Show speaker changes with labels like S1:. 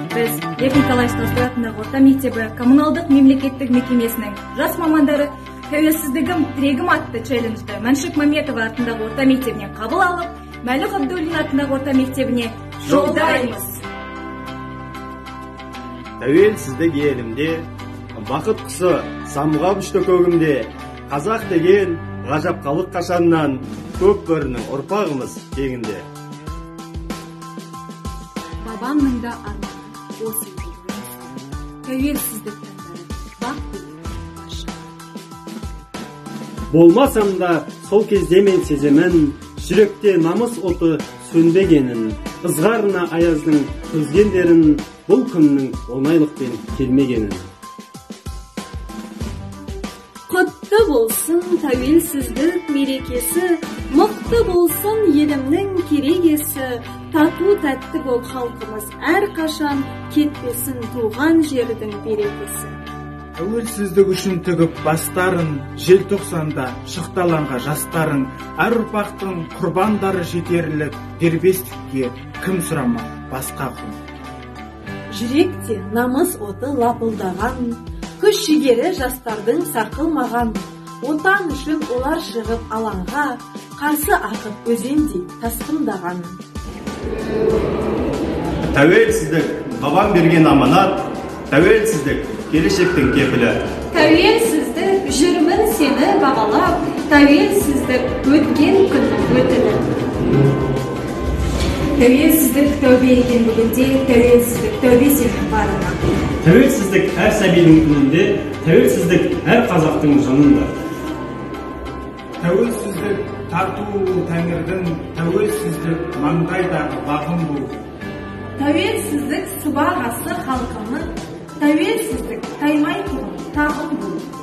S1: Біз Лев Николаевич Толстой атындағы орта мектебі коммуналдық мемлекеттік мекемесінің жас мамандары тәуелсіздігім тірегім атты челленджді Мәншүк Мәметова атындағы орта мектебіне қабыл алып, Мәлік Абдуллин атындағы орта мектебіне жолдаймыз.
S2: Тәуелсіздік елімде, бақыт құсы самғап үшті көгімде, қазақ деген ғажапқалық қашаннан, көк бөрінің ұрпағымыз тегінде.
S1: Бабамның да арманы осы елдің тәуелсіздік таңдары бақ беретін башы.
S3: Болмасам да сол кезде мен сеземін, жүректе намыс оты сөнбегенін, ызғарына аяздың көзгендерін, бұл күннің оңайлықпен келмегенін.
S4: Құтты болсын тәуелсіздік мерекесі, мықты болсын елімнің керегесі, тату тәтті бол халқымыз әрқашан, кетпесін туған жердің берекесі.
S5: Тәуелсіздік үшін тігіп бастарын, желтоқсанда шықталанға жастарын, әр ұрпақтың құрбандары жетерлік, дербестікке кім сұрамақ басқа құн.
S4: Жүректе намыс оты лапылдаған, күш жігері жастардың сақылмаған, отан үшін олар шығып алаңға, қарсы ақып өзендей тасқындаған.
S2: Тәуелсіздік бабам берген аманат, тәуелсіздік келешектің кепілі.
S1: Тәуелсіздік жүрмін сені бағалап, тәуелсіздік өткен күннің өтілі. Тәуелсіздік тәубе екен бүгінде, тәуелсіздік тәубе сенің барына.
S3: Тәуелсіздік әр сәбидің күнінде, тәуелсіздік әр қазақтың жанында.
S5: Тәуелсіздік тарту тәңірдің, тәуелсіздік маңдайдағы бағым бұл.
S1: Тәуелсіздік сыбағасы халқымның, тәуелсіздік таймай тұрым тағым бұл.